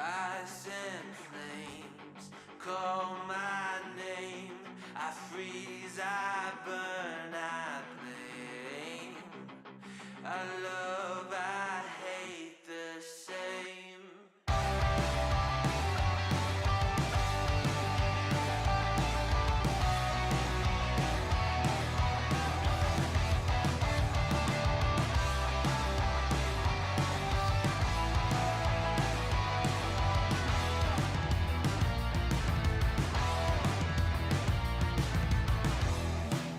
Ice and flames call my name. I freeze, I burn, I blame. I love, I hate the same.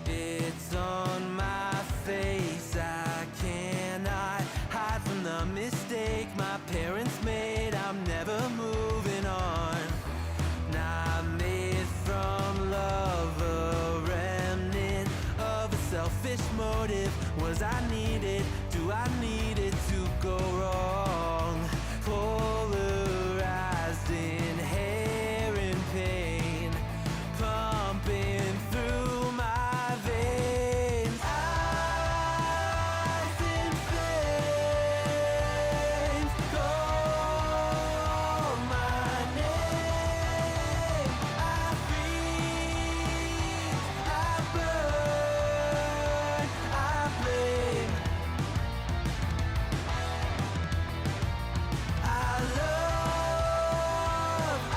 It's on my face, I cannot hide from the mistake my parents made. I'm never moving on. Not made from love, a remnant of a selfish motive. Was I needed? Do I need it to go wrong? Polarized, inherent pain pumping through my veins. Ice and flames call my name. I freeze, I burn, I blame. I love, I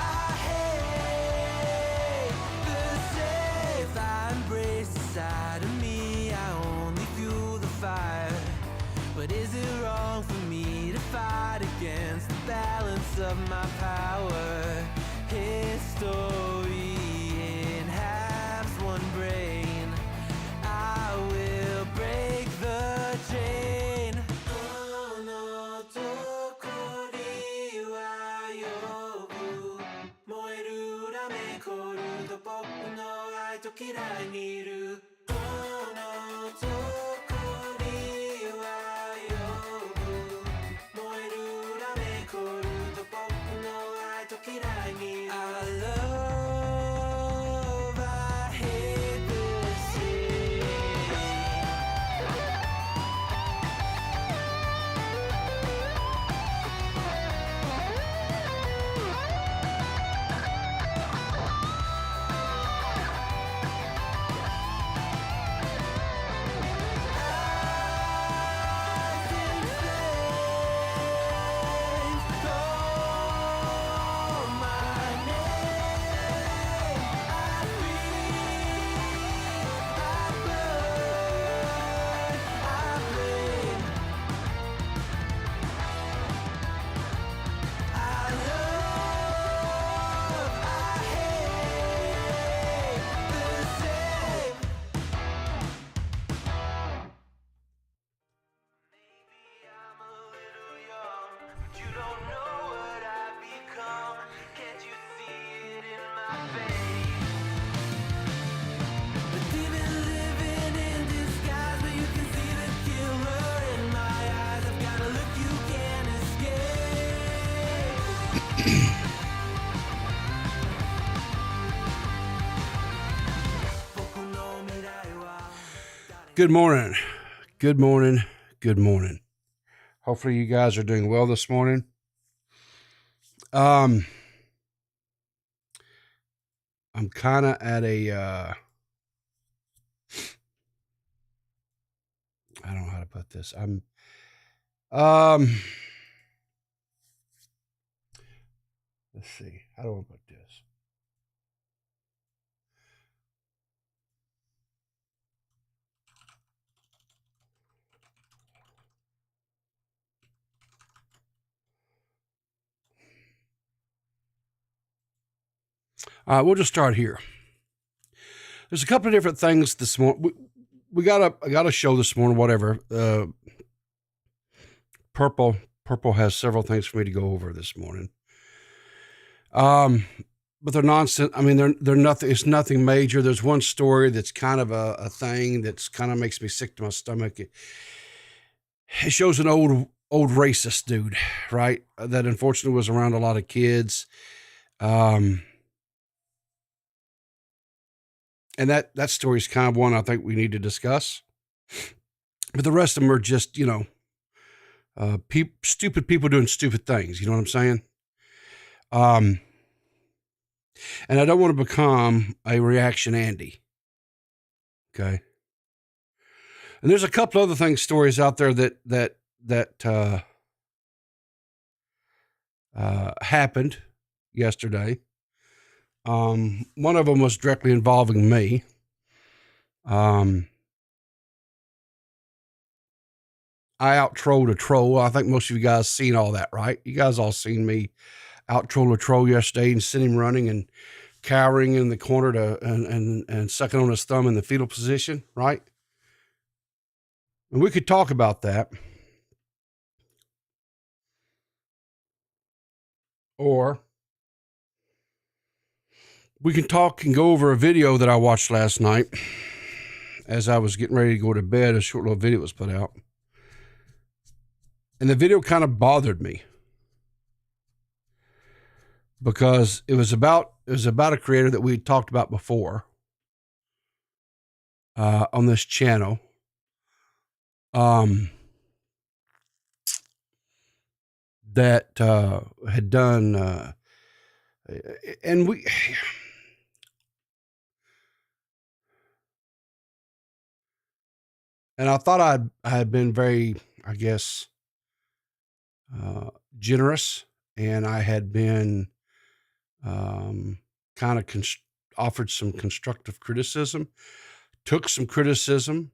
hate the same. I embrace the side of me, I only fuel the fire. But is it wrong for me to fight against the balance of my power? History in halves, one brain. I will break the chain. Oh no, tokori wa yobu. Moeru rame koru to boku no ai to kirai ni iru. Oh no, tokori wa yobu. Moeru rame koru to boku no ai to kirai ni iru. I love, I hate the same. Good morning. Good morning. Good morning. Hopefully you guys are doing well this morning. I'm kind of at a I don't know how to put this. Let's see. How do I put this? We'll just start here. There's a couple of different things this morning. I got a show this morning, whatever. Purple has several things for me to go over this morning. But they're nonsense. I mean, they're nothing. It's nothing major. There's one story that's kind of a thing that's kind of makes me sick to my stomach. It shows an old racist dude, right? That unfortunately was around a lot of kids. And that story is kind of one I think we need to discuss. But the rest of them are just, stupid people doing stupid things. You know what I'm saying? And I don't want to become a reaction Andy. Okay. And there's a couple other stories out there that happened yesterday. One of them was directly involving me. I out-trolled a troll. I think most of you guys seen all that, right? You guys all seen me out-troll a troll yesterday and send him running and cowering in the corner and sucking on his thumb in the fetal position, right? And we could talk about that. Or we can talk and go over a video that I watched last night as I was getting ready to go to bed. A short little video was put out. And the video kind of bothered me because it was about a creator that we had talked about before on this channel. That had done, and I thought I had been very, I guess, generous, and I had been kind of offered some constructive criticism, took some criticism,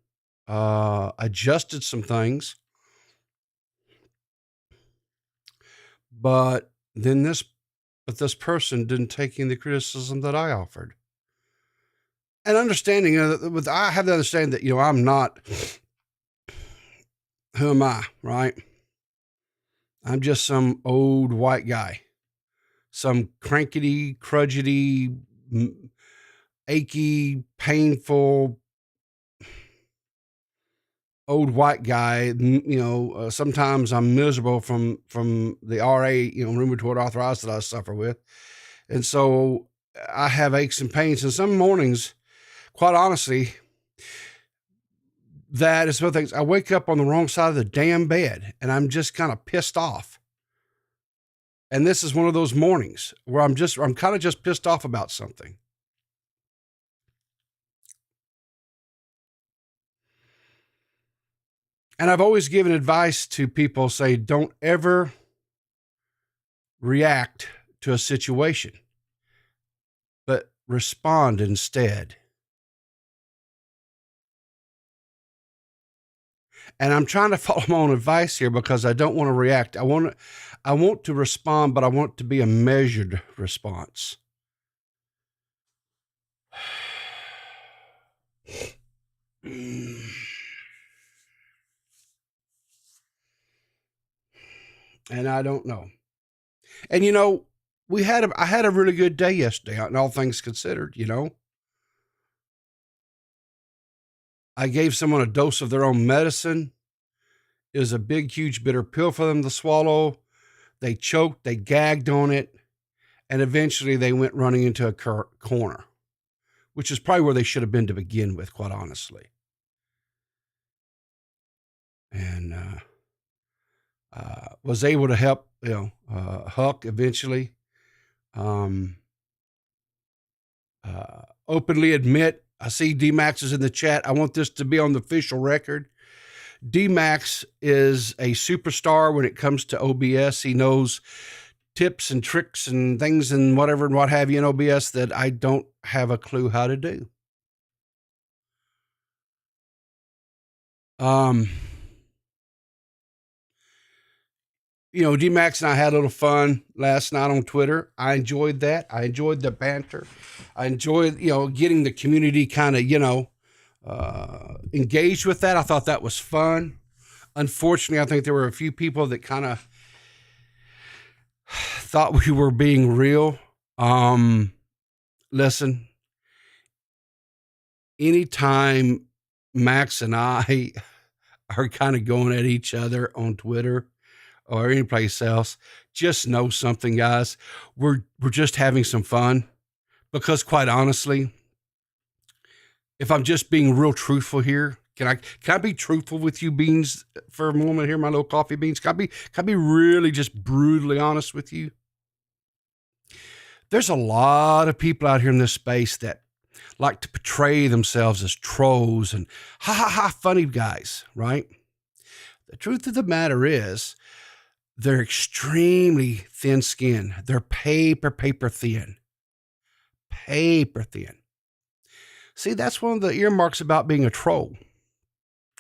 adjusted some things. But then this person didn't take in the criticism that I offered. And understanding, I have to understand that, I'm not, who am I, right? I'm just some old white guy, some crankety, crudgety, achy, painful, old white guy. Sometimes I'm miserable from the RA, rheumatoid arthritis that I suffer with. And so I have aches and pains. And some mornings, quite honestly, that is one of the things. I wake up on the wrong side of the damn bed and I'm just kind of pissed off. And this is one of those mornings where I'm kind of just pissed off about something. And I've always given advice to people, say, don't ever react to a situation, but respond instead. And I'm trying to follow my own advice here because I don't want to react. I want to respond, but I want it to be a measured response. And I don't know. And I had a really good day yesterday, and all things considered, I gave someone a dose of their own medicine. It was a big, huge, bitter pill for them to swallow. They choked, they gagged on it, and eventually they went running into a corner, which is probably where they should have been to begin with, quite honestly. And was able to help, Huck eventually openly admit. I see D-Max is in the chat. I want this to be on the official record. D-Max is a superstar when it comes to OBS. He knows tips and tricks and things and whatever and what have you in OBS that I don't have a clue how to do. D-Max and I had a little fun last night on Twitter. I enjoyed that. I enjoyed the banter. I enjoyed, getting the community kind of, engaged with that. I thought that was fun. Unfortunately, I think there were a few people that kind of thought we were being real. Listen, anytime Max and I are kind of going at each other on Twitter or any place else, just know something, guys. We're just having some fun, because quite honestly, if I'm just being real truthful here, can I be truthful with you, Beans, for a moment here, my little coffee beans? Can I be really just brutally honest with you? There's a lot of people out here in this space that like to portray themselves as trolls and ha ha ha funny guys, right? The truth of the matter is they're extremely thin skinned. They're paper thin. Paper thin. See, that's one of the earmarks about being a troll,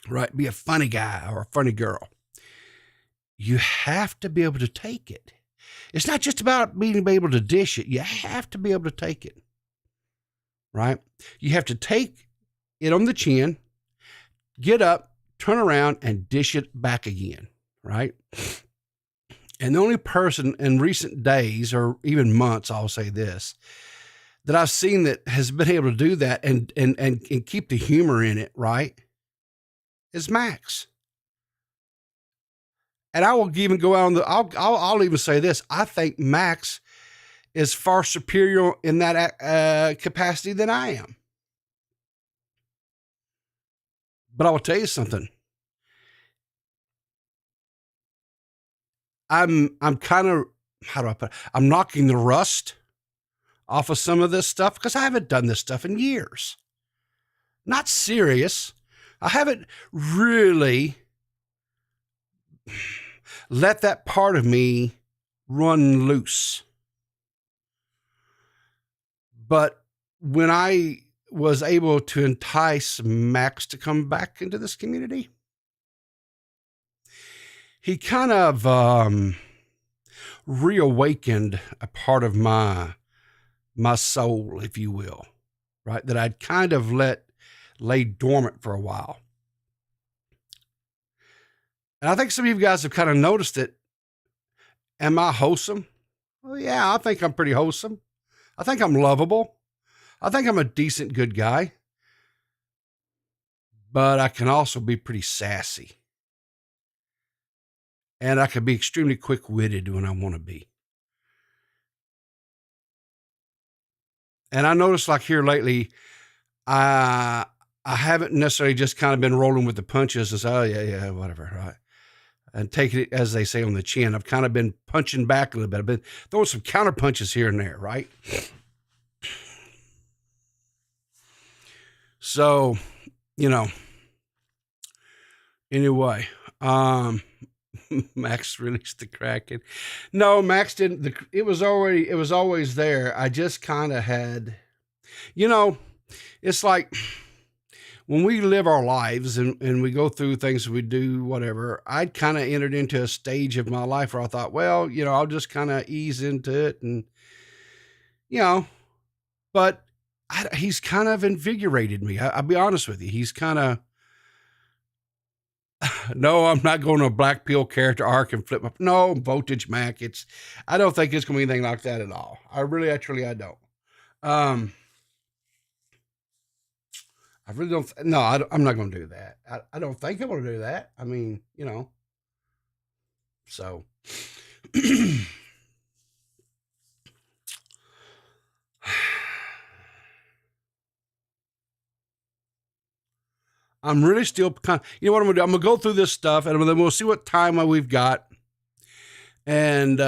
right? Be a funny guy or a funny girl. You have to be able to take it. It's not just about being able to dish it. You have to be able to take it, right? You have to take it on the chin, get up, turn around, and dish it back again, right? And the only person in recent days or even months, I'll say this, that I've seen that has been able to do that and keep the humor in it, right, is Max. And I will even go out on the, I'll even say this. I think Max is far superior in that capacity than I am. But I will tell you something. I'm kind of, how do I put it? I'm knocking the rust off of some of this stuff because I haven't done this stuff in years. Not serious. I haven't really let that part of me run loose. But when I was able to entice Max to come back into this community, he kind of reawakened a part of my soul, if you will, right? That I'd kind of lay dormant for a while. And I think some of you guys have kind of noticed it. Am I wholesome? Well, yeah, I think I'm pretty wholesome. I think I'm lovable. I think I'm a decent, good guy. But I can also be pretty sassy. And I can be extremely quick-witted when I want to be. And I noticed like here lately, I haven't necessarily just kind of been rolling with the punches and say, oh, yeah, whatever, right? And taking it, as they say, on the chin. I've kind of been punching back a little bit. I've been throwing some counter punches here and there, right? So, anyway, Max released the Kraken. No, Max didn't. It was always there. I just kind of had, it's like when we live our lives and we go through things, we do whatever, I'd kind of entered into a stage of my life where I thought, well, I'll just kind of ease into it. And, but he's kind of invigorated me. I'll be honest with you. He's kind of, no, I'm not going to a black pill character arc and flip up. No, Voltage Mac. I don't think it's going to be anything like that at all. I don't. I really don't. No, I'm not going to do that. I don't think I'm going to do that. I mean, so. I'm really still kind of, what I'm going to do? I'm going to go through this stuff and then we'll see what time we've got. And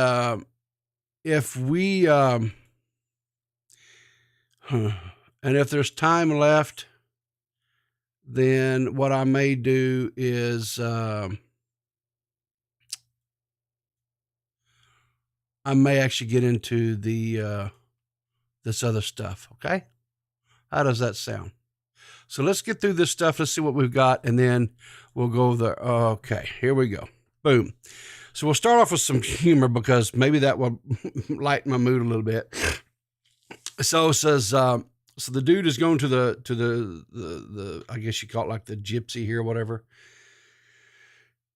if we, and if there's time left, then what I may do is I may actually get into the this other stuff. Okay, how does that sound? So let's get through this stuff. Let's see what we've got, and then we'll go there. Okay, here we go. Boom. So we'll start off with some humor because maybe that will lighten my mood a little bit. So it says, so the dude is going to the I guess you call it like the gypsy here or whatever.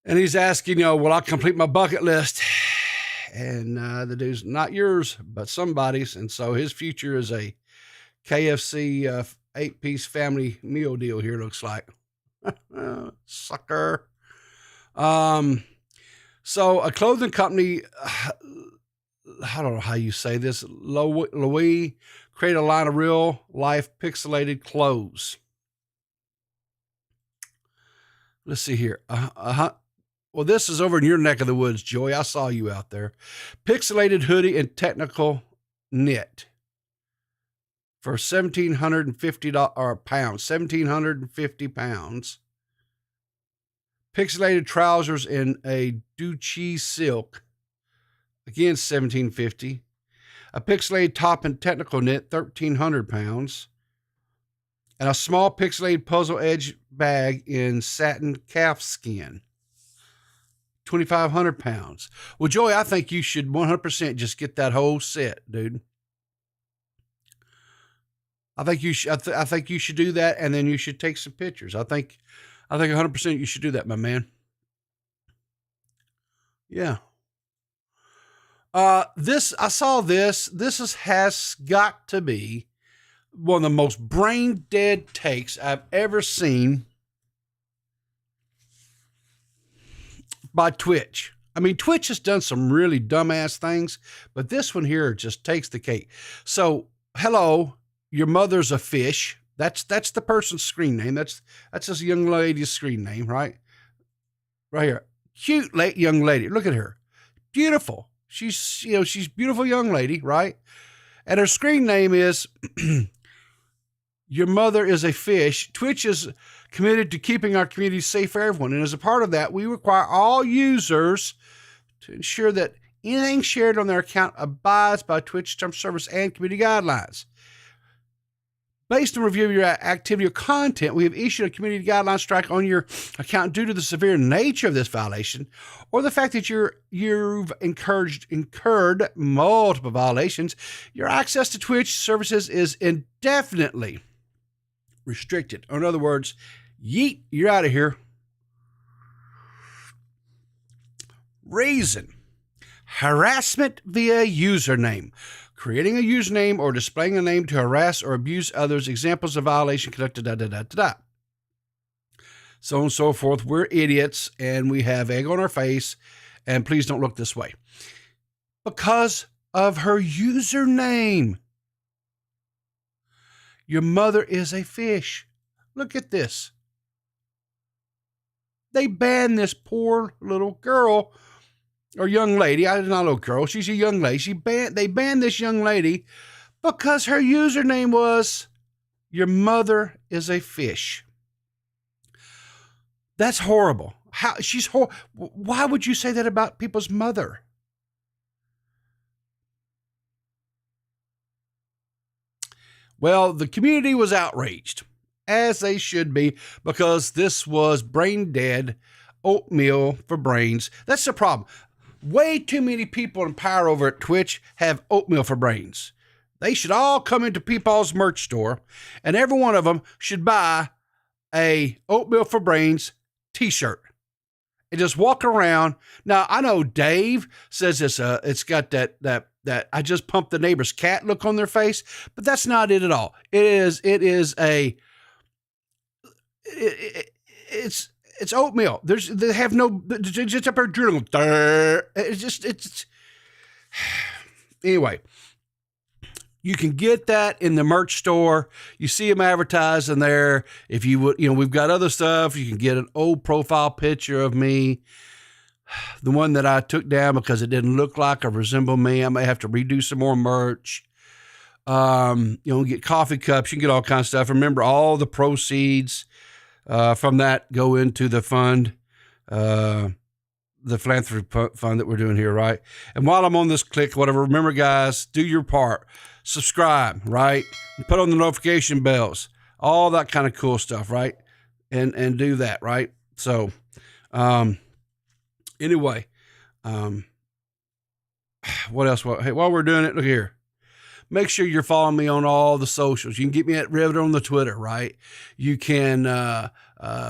And he's asking, will I complete my bucket list? And the dude's not yours, but somebody's. And so his future is a KFC 8-piece family meal deal here, looks like. Sucker. So a clothing company, I don't know how you say this, Louis, create a line of real life pixelated clothes. Let's see here. Well, this is over in your neck of the woods, Joey. I saw you out there. Pixelated hoodie and technical knit for $1,750 or pounds, 1,750 pounds. Pixelated trousers in a Duchi silk, again $1,750. A pixelated top in technical knit, 1,300 pounds. And a small pixelated puzzle edge bag in satin calf skin, 2,500 pounds. Well, Joey, I think you should 100% just get that whole set, dude. I think you should do that, and then you should take some pictures. I think 100% you should do that, my man. Yeah. I saw this. This has got to be one of the most brain dead takes I've ever seen by Twitch. I mean, Twitch has done some really dumbass things, but this one here just takes the cake. So, hello, your mother's a fish. That's the person's screen name. That's this young lady's screen name, right? Right here. Cute young lady. Look at her. Beautiful. She's beautiful young lady, right? And her screen name is Your Mother is a Fish. Twitch is committed to keeping our community safe for everyone. And as a part of that, we require all users to ensure that anything shared on their account abides by Twitch terms of service and community guidelines. Based on review of your activity or content, we have issued a community guideline strike on your account due to the severe nature of this violation, or the fact that you've incurred multiple violations. Your access to Twitch services is indefinitely restricted. Or in other words, yeet, you're out of here. Reason: harassment via username. Creating a username or displaying a name to harass or abuse others. Examples of violation conducted, so on and so forth. We're idiots and we have egg on our face, and please don't look this way. Because of her username. Your mother is a fish. Look at this. They banned this poor little girl or young lady. Not a little girl. She's a young lady. They banned this young lady because her username was Your Mother is a Fish. That's horrible. Why would you say that about people's mother? Well, the community was outraged, as they should be, because this was brain dead oatmeal for brains. That's the problem. Way too many people in power over at Twitch have oatmeal for brains. They should all come into PeePaw's merch store, and every one of them should buy a oatmeal for brains t-shirt and just walk around. Now, I know Dave says it's got that I just pumped the neighbor's cat look on their face, but that's not it at all. It's oatmeal. They have no, just up there drilling. Anyway, you can get that in the merch store. You see them advertising there. If you would, we've got other stuff. You can get an old profile picture of me, the one that I took down because it didn't look like or resemble me. I may have to redo some more merch. Get coffee cups. You can get all kinds of stuff. Remember, all the proceeds from that go into the fund, the philanthropy fund that we're doing here, right? And while I'm on this click, whatever, remember, guys, do your part. Subscribe, right? And put on the notification bells, all that kind of cool stuff, right? And do that, right? So, anyway, what else? Hey, while we're doing it, look here. Make sure you're following me on all the socials. You can get me at Riverter on the Twitter, right? You can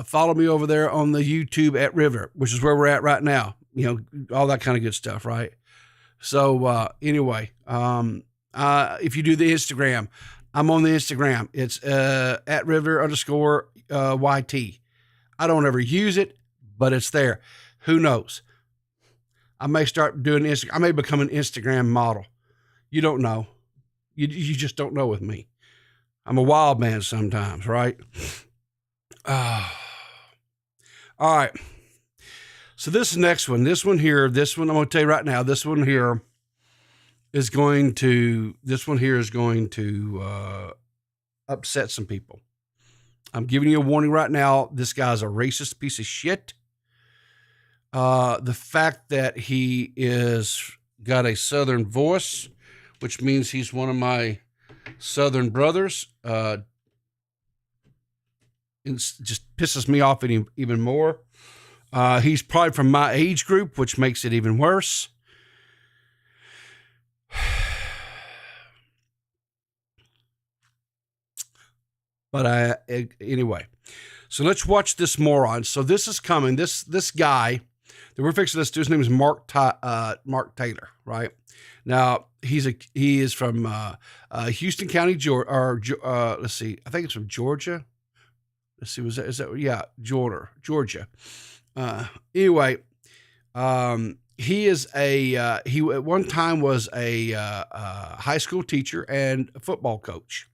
follow me over there on the YouTube at Riverter, which is where we're at right now. All that kind of good stuff, right? So anyway, if you do the Instagram, I'm on the Instagram. It's at Riverter_YT. I don't ever use it, but it's there. Who knows? I may start doing Instagram. I may become an Instagram model. You don't know. You just don't know with me. I'm a wild man sometimes, right? All right. So this next one, I'm going to tell you right now, this one here, this one here is going to upset some people. I'm giving you a warning right now. This guy's a racist piece of shit. The fact that he is got a Southern voice, which means he's one of my Southern brothers, it just pisses me off even more. He's probably from my age group, which makes it even worse. But anyway, so let's watch this moron. So this is coming. This guy that we're fixing this to, his name is Mark Taylor, right? Now he is from Houston County, Georgia. Let's see, I think it's from Georgia. Let's see, is that yeah, Georgia. Anyway, he is he at one time was a high school teacher and a football coach.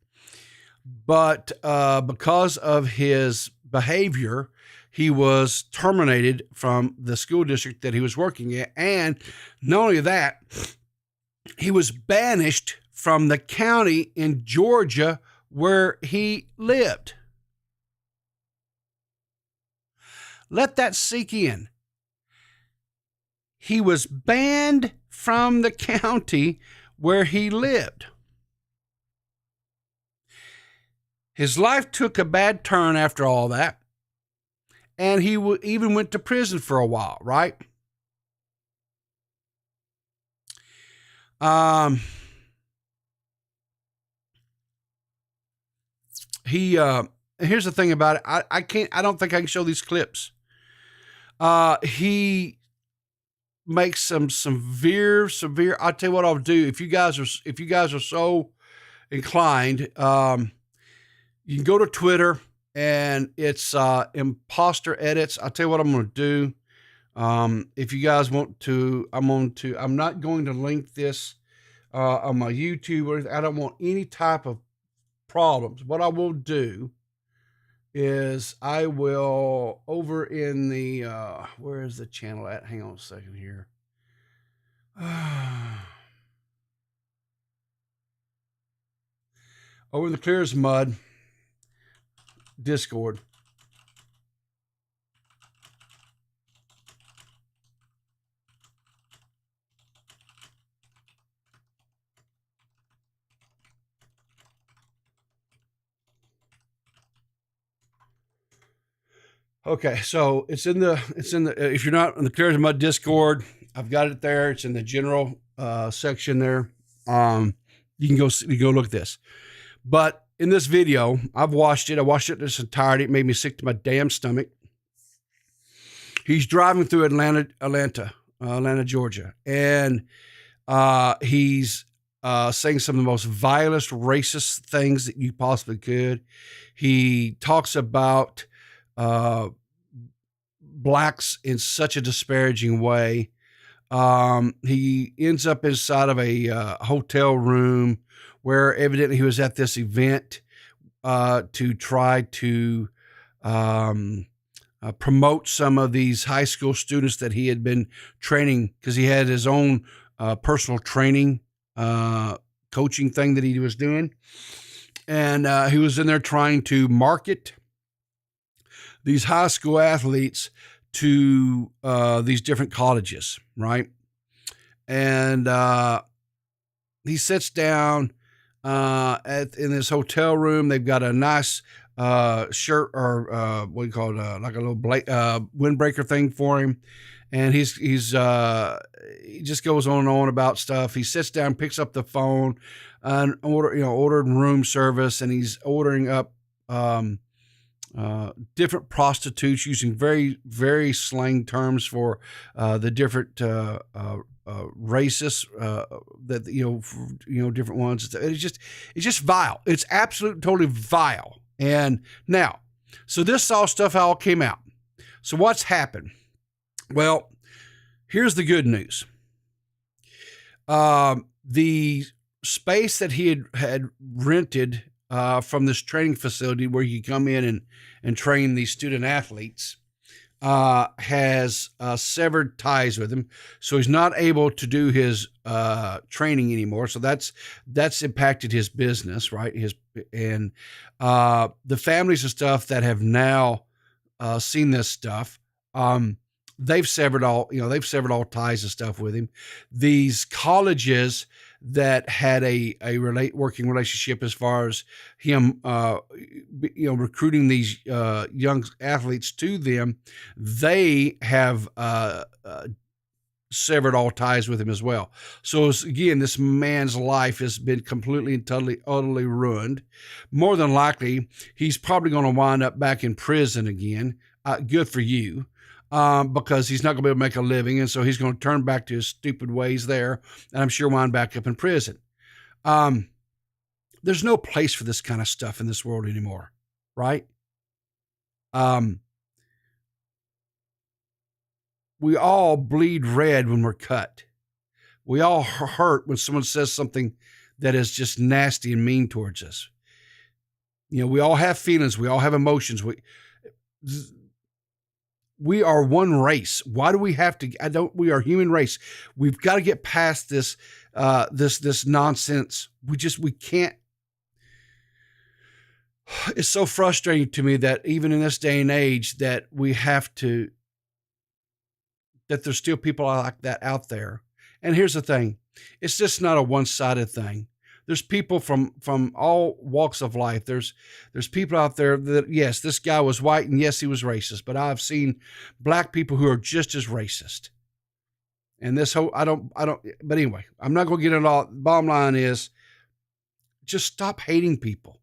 But because of his behavior, he was terminated from the school district that he was working at. And not only that, he was banished from the county in Georgia where he lived. Let that sink in. He was banned from the county where he lived. His life took a bad turn after all that, and he even went to prison for a while, right? Here's the thing about it. I don't think I can show these clips. He makes some severe. I'll tell you what I'll do. If you guys are so inclined, you can go to Twitter and it's Imposter Edits. I'll tell you what I'm going to do. If you guys want to, I'm not going to link this on my YouTube or anything. I don't want any type of problems. What I will do is I will over in the, where is the channel at? Hang on a second here. Over in the Clear as Mud Discord. Okay, so it's in the if you're not in the Clear as Mud Discord, I've got it there. It's in the general section there. You can go look at this. But in this video, I've watched it. I watched it in its entirety. It made me sick to my damn stomach. He's driving through Atlanta, Georgia, and he's saying some of the most vilest, racist things that you possibly could. He talks about blacks in such a disparaging way. He ends up inside of a hotel room where evidently he was at this event to try to promote some of these high school students that he had been training, because he had his own personal training coaching thing that he was doing. And he was in there trying to market these high school athletes to these different colleges, right? And he sits down in this hotel room. They've got a nice shirt or what do you call it, like a little windbreaker thing for him. And he just goes on and on about stuff. He sits down, picks up the phone, and ordered room service, and he's ordering up different prostitutes, using very, very slang terms for the different races that different ones. It's just vile. It's absolutely totally vile. And now, so this all stuff all came out. So what's happened? Well, here's the good news. The space that he had rented from this training facility where you come in and train these student athletes, has severed ties with him, so he's not able to do his training anymore. So that's impacted his business, right? And the families and stuff that have now seen this stuff, they've severed all ties and stuff with him. These colleges that had a working relationship as far as him, recruiting these young athletes to them, they have severed all ties with him as well. So again, this man's life has been completely and totally, utterly ruined. More than likely, he's probably going to wind up back in prison again. Good for you. Because he's not going to be able to make a living, and so he's going to turn back to his stupid ways there, and I'm sure wind back up in prison. There's no place for this kind of stuff in this world anymore, right? We all bleed red when we're cut. We all hurt when someone says something that is just nasty and mean towards us. We all have feelings. We all have emotions. We are one race. Why do we have to? We are human race. We've got to get past this, this nonsense. We can't. It's so frustrating to me that even in this day and age that there's still people like that out there. And here's the thing. It's just not a one-sided thing. There's people from all walks of life. There's people out there that, yes, this guy was white and yes, he was racist, but I've seen black people who are just as racist. And this whole, but anyway, I'm not going to get into all. Bottom line is just stop hating people.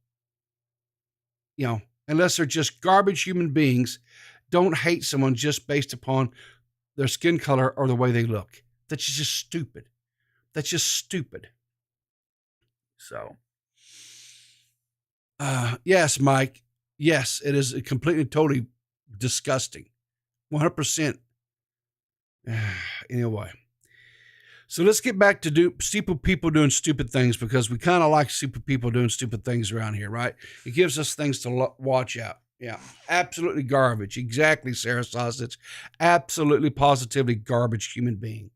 Unless they're just garbage human beings, don't hate someone just based upon their skin color or the way they look. That's just stupid. That's just stupid. So, yes, Mike. Yes, it is completely, totally disgusting. 100%. Anyway. So let's get back to stupid people doing stupid things, because we kind of like stupid people doing stupid things around here, right? It gives us things to watch out. Yeah, absolutely garbage. Exactly, Sarah Sausage. Absolutely, positively garbage human being.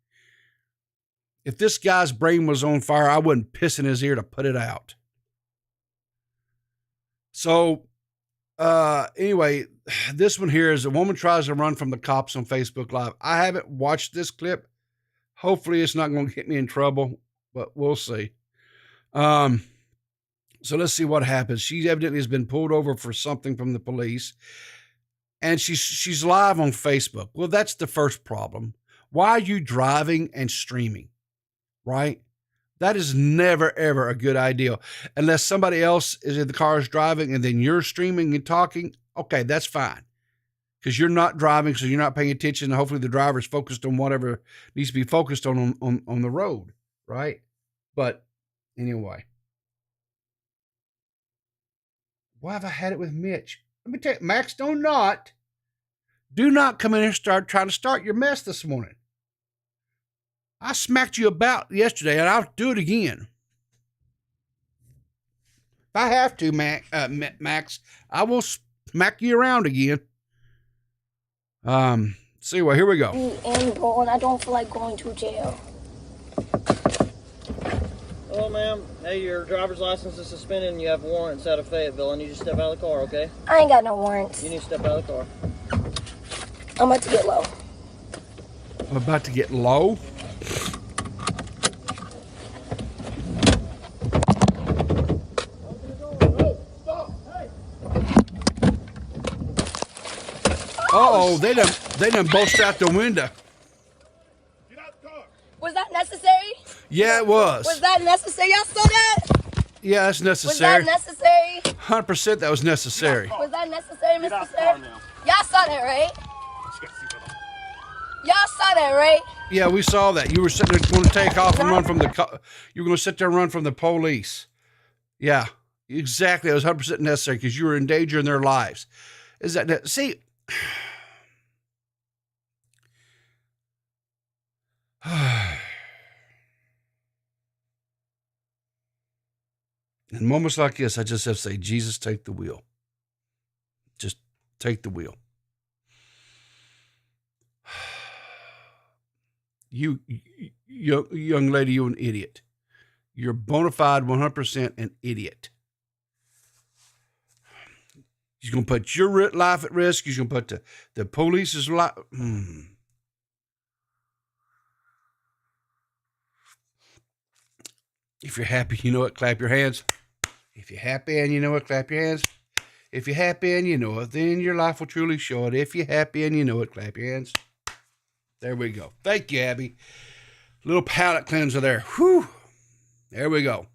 If this guy's brain was on fire, I wouldn't piss in his ear to put it out. So, anyway, this one here is a woman tries to run from the cops on Facebook Live. I haven't watched this clip. Hopefully it's not going to get me in trouble, but we'll see. So let's see what happens. She evidently has been pulled over for something from the police, and she's live on Facebook. Well, that's the first problem. Why are you driving and streaming? Right? That is never, ever a good idea. Unless somebody else is in the car is driving and then you're streaming and talking. Okay, that's fine. Because you're not driving, so you're not paying attention. And hopefully the driver is focused on whatever needs to be focused on the road. Right? But anyway. Why have I had it with Mitch? Let me tell you, Max, do not come in here and trying to start your mess this morning. I smacked you about yesterday, and I'll do it again. If I have to, Max, I will smack you around again. See, well, here we go. And I don't feel like going to jail. Hello, ma'am. Hey, your driver's license is suspended and you have warrants out of Fayetteville. I need you to step out of the car, okay? I ain't got no warrants. You need to step out of the car. I'm about to get low. I'm about to get low? Uh-oh, they done busted out the window. Get out the car. Was that necessary? Yeah, it was. Was that necessary? Y'all saw that? Yeah, that's necessary. Was that necessary? 100% that was necessary. Was that necessary, Get Mr. out the car Sir? now. Y'all saw that, right? Y'all saw that, right? Yeah, we saw that. You were sitting there going to take off and run from you were going to sit there and run from the police. Yeah, exactly. It was 100% necessary because you were endangering their lives. Is that see? In moments like this, I just have to say, Jesus, take the wheel. Just take the wheel. young lady, you're an idiot. You're bona fide 100% an idiot. He's going to put your life at risk. He's going to put the police's life. If you're happy, you know it, clap your hands. If you're happy and you know it, clap your hands. If you're happy and you know it, then your life will truly show it. If you're happy and you know it, clap your hands. There we go. Thank you, Abby. Little palate cleanser there. Whew. There we go.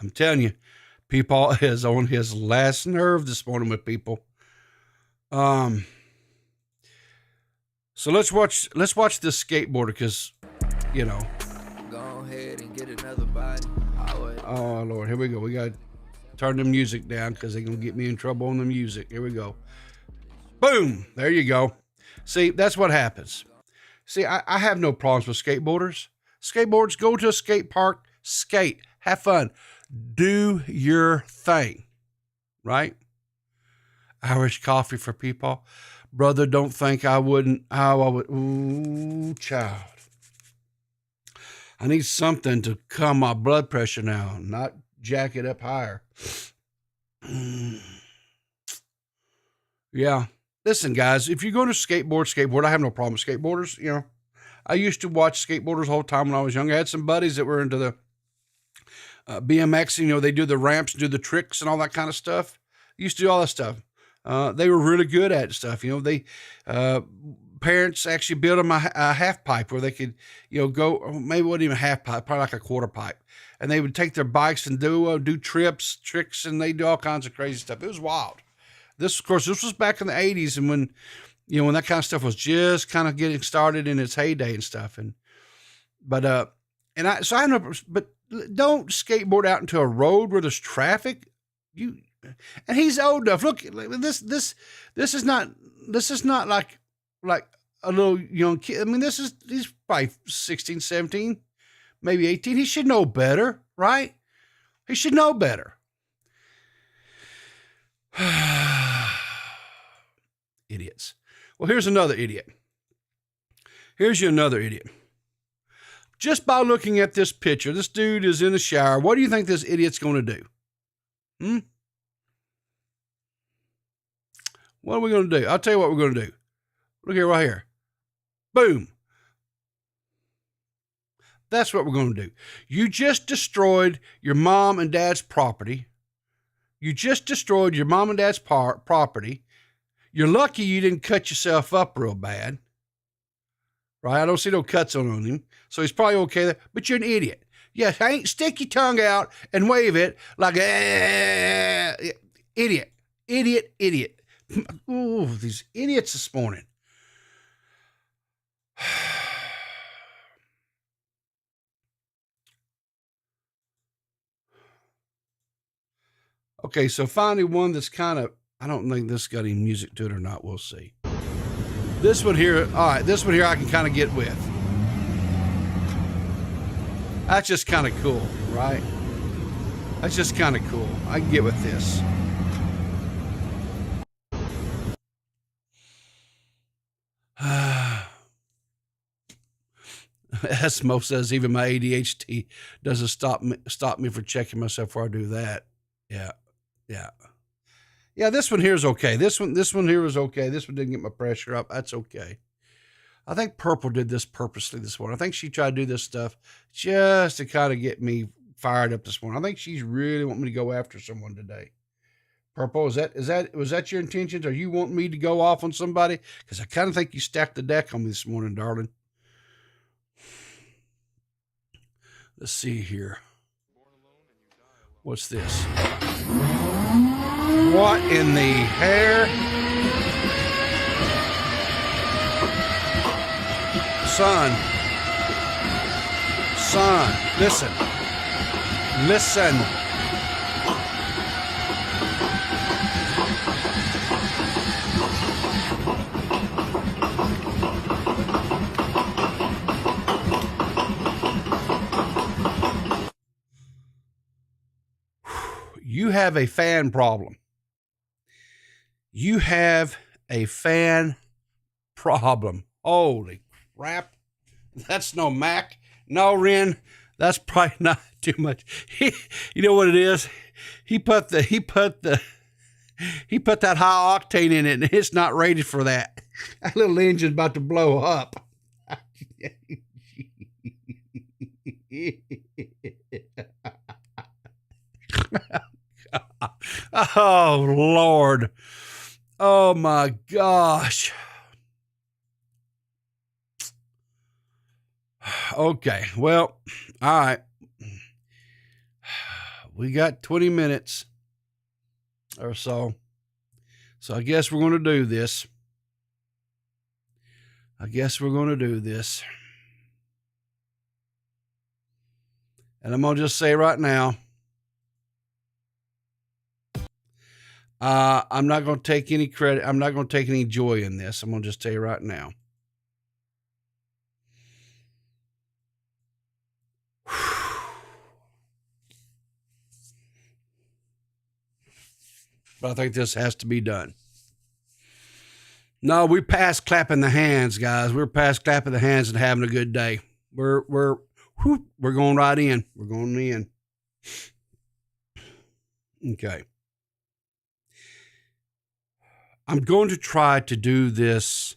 I'm telling you, PeePaw is on his last nerve this morning with people. So let's watch this skateboarder because, you know. Go ahead and get another body. Oh, Lord. Here we go. We got to turn the music down because they're going to get me in trouble on the music. Here we go. Boom. There you go. See, that's what happens. See, I have no problems with skateboarders. Skateboarders, go to a skate park, skate, have fun, do your thing, right? Irish coffee for PeePaw. Brother, don't think I wouldn't. How I would. Ooh, child. I need something to calm my blood pressure now, not jack it up higher. Yeah. Listen, guys, if you're going to skateboard, I have no problem with skateboarders. You know, I used to watch skateboarders all the time when I was younger. I had some buddies that were into the BMX. You know, they do the ramps, do the tricks and all that kind of stuff. Used to do all that stuff. They were really good at stuff. You know, they parents actually built them a half pipe where they could, you know, go, maybe it wasn't even a half pipe, probably like a quarter pipe. And they would take their bikes and do trips, tricks, and they do all kinds of crazy stuff. It was wild. This, of course, this was back in the 80s, and when, you know, when that kind of stuff was just kind of getting started in its heyday and stuff. But don't skateboard out into a road where there's traffic. And he's old enough. Look, this is not like a little young kid. I mean, he's probably 16, 17, maybe 18. He should know better, right? He should know better. Idiots. Well, here's another idiot. Here's you another idiot. Just by looking at this picture, this dude is in the shower. What do you think this idiot's going to do? What are we going to do? I'll tell you what we're going to do. Look here, right here. Boom. That's what we're going to do. You just destroyed your mom and dad's property. You just destroyed your mom and dad's property. You're lucky you didn't cut yourself up real bad. Right? I don't see no cuts on him. So he's probably okay there. But you're an idiot. Yes, stick your tongue out and wave it like, idiot, idiot, idiot. Ooh, these idiots this morning. Okay, so finally one that's kind of, I don't think this got any music to it or not. We'll see. This one here, all right, this one here I can kind of get with. That's just kind of cool, right? That's just kind of cool. I can get with this. As Mo says, even my ADHD doesn't stop me from checking myself before I do that. Yeah, this one here is okay. This one here is okay. This one didn't get my pressure up. That's okay. I think Purple did this purposely this morning. I think she tried to do this stuff just to kind of get me fired up this morning. I think she's really wanting me to go after someone today. Purple, was that your intentions? Are you wanting me to go off on somebody? Because I kind of think you stacked the deck on me this morning, darling. Let's see here. What's this? What in the hair? Son, listen. You have a fan problem. You have a fan problem. Holy crap. That's no Mac. No, Ren, that's probably not too much. You know what it is? He put that high octane in it, and it's not rated for that. That little engine's about to blow up. Oh, Lord. Oh, my gosh. Okay, well, all right. We got 20 minutes or so. So I guess we're going to do this. And I'm going to just say right now, I'm not going to take any credit. I'm not going to take any joy in this. I'm going to just tell you right now. But I think this has to be done. No, we're past clapping the hands, guys. We're past clapping the hands and having a good day. We're going right in. We're going in. Okay. I'm going to try to do this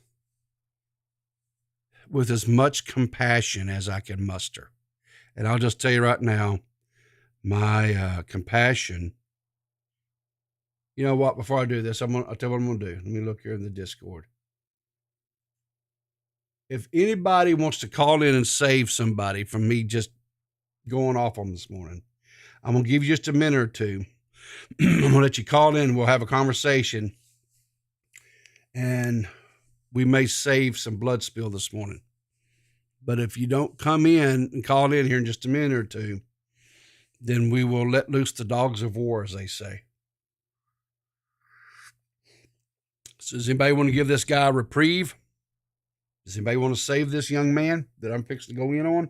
with as much compassion as I can muster. And I'll just tell you right now, my compassion. You know what? Before I do this, I'll tell you what I'm going to do. Let me look here in the Discord. If anybody wants to call in and save somebody from me just going off on this morning, I'm going to give you just a minute or two. I'm going to let you call in. We'll have a conversation. And we may save some blood spill this morning. But if you don't come in and call in here in just a minute or two, then we will let loose the dogs of war, as they say. So does anybody want to give this guy a reprieve? Does anybody want to save this young man that I'm fixing to go in on?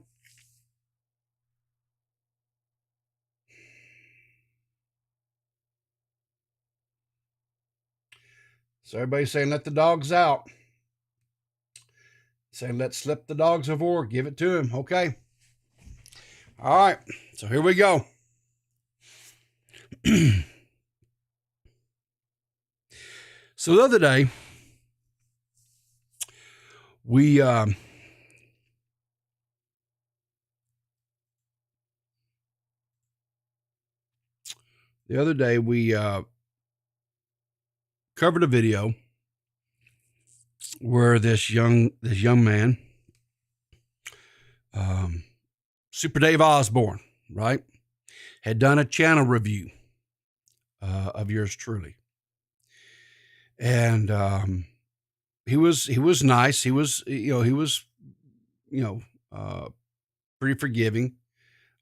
So everybody's saying, let the dogs out. Saying, let's slip the dogs of war. Give it to him. Okay. All right. So here we go. So the other day, we covered a video where this young man, Super Dave Osborne, right, had done a channel review of yours truly. And he was nice. He was pretty forgiving.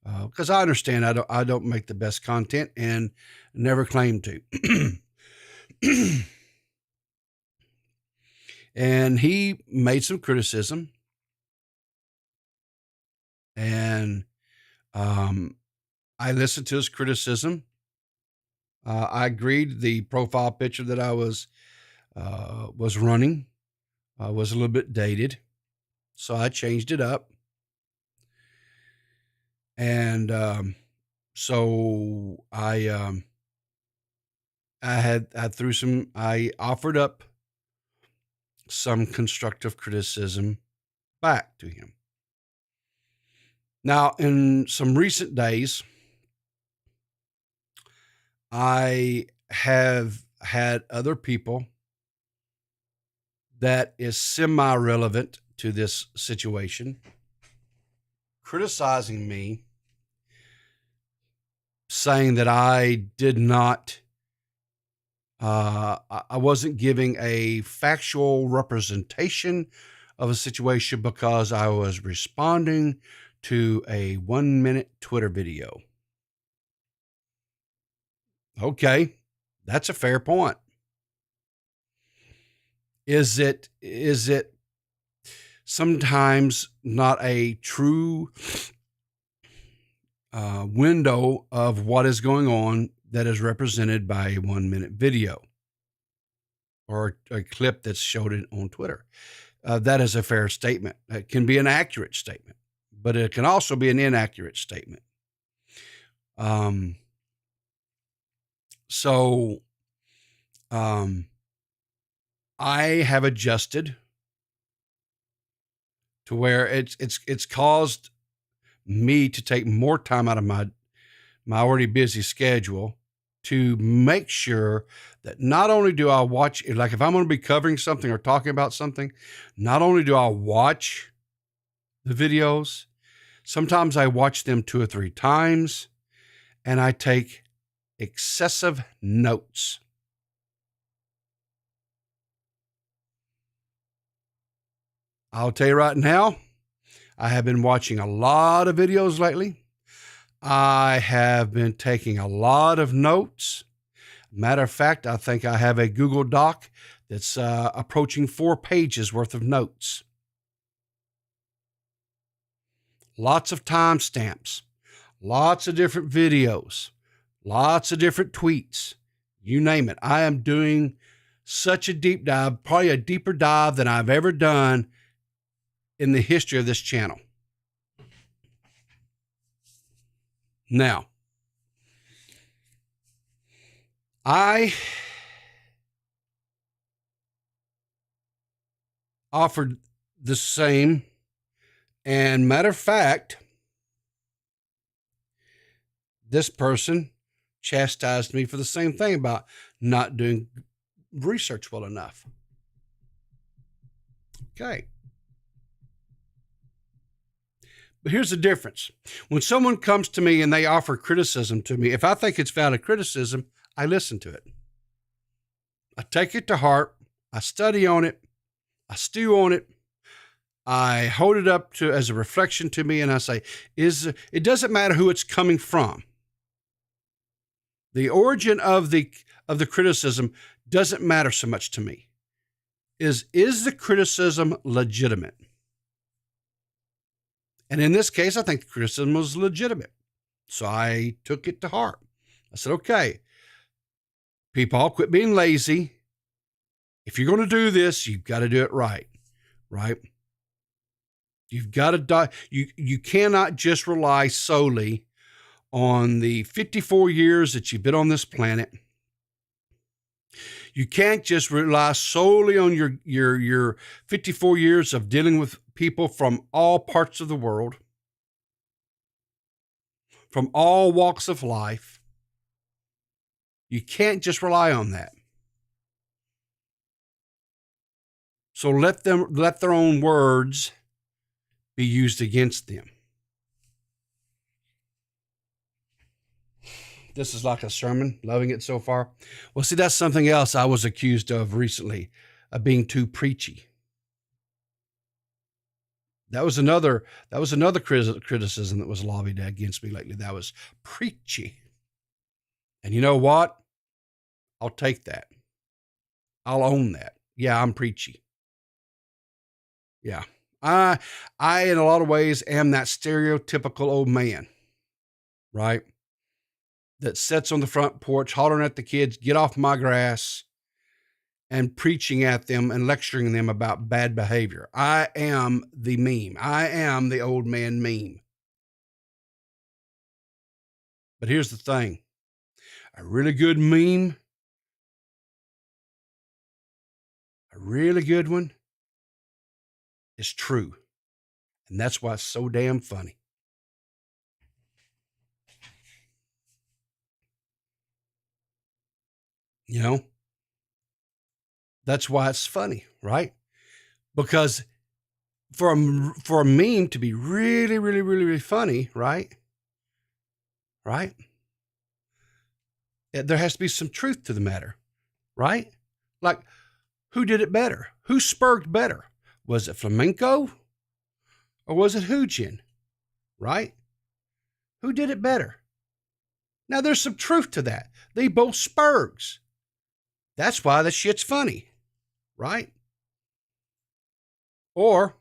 Because I understand I don't make the best content and never claim to. And he made some criticism. And I listened to his criticism. I agreed the profile picture that I was running was a little bit dated. So I changed it up. And so I offered up some constructive criticism back to him. Now, in some recent days, I have had other people that is semi-relevant to this situation criticizing me, saying that I did not, I wasn't giving a factual representation of a situation because I was responding to a 1-minute Twitter video. Okay, that's a fair point. Is it sometimes not a true window of what is going on that is represented by a 1-minute video or a clip that's showed it on Twitter? that is a fair statement. It can be an accurate statement, but it can also be an inaccurate statement. So I have adjusted to where it's caused me to take more time out of my already busy schedule to make sure that not only do I watch, like if I'm going to be covering something or talking about something, not only do I watch the videos, sometimes I watch them 2 or 3 times, and I take excessive notes. I'll tell you right now, I have been watching a lot of videos lately. I have been taking a lot of notes. Matter of fact, I think I have a Google Doc that's approaching 4 pages worth of notes. Lots of timestamps, lots of different videos, lots of different tweets, you name it. I am doing such a deep dive, probably a deeper dive than I've ever done in the history of this channel. Now, I offered the same, and matter of fact, this person chastised me for the same thing about not doing research well enough. Okay. But here's the difference. When someone comes to me and they offer criticism to me, if I think it's valid criticism, I listen to it. I take it to heart. I study on it. I stew on it. I hold it up to as a reflection to me, and I say, it doesn't matter who it's coming from. The origin of the criticism doesn't matter so much to me. Is the criticism legitimate? And in this case, I think the criticism was legitimate. So I took it to heart. I said, okay, PeePaw, quit being lazy. If you're going to do this, you've got to do it right. Right? You've got to you cannot just rely solely on the 54 years that you've been on this planet. You can't just rely solely on your 54 years of dealing with people from all parts of the world, from all walks of life. You can't just rely on that. So let their own words be used against them. This is like a sermon. Loving it so far. Well, see, that's something else I was accused of recently, of being too preachy. That was another criticism that was lobbied against me lately. That was preachy. And you know what? I'll take that. I'll own that. Yeah, I'm preachy. Yeah. I in a lot of ways am that stereotypical old man, right? That sits on the front porch hollering at the kids, get off my grass, and preaching at them and lecturing them about bad behavior. I am the meme. I am the old man meme. But here's the thing. A really good meme, a really good one, is true. And that's why it's so damn funny. You know, that's why it's funny, right? Because for a meme to be really, really, really, really funny, right? Right? There has to be some truth to the matter, right? Like, who did it better? Who spurred better? Was it flamenco or was it Hoojin, right? Who did it better? Now, there's some truth to that. They both spurgs. That's why the shit's funny, right? Or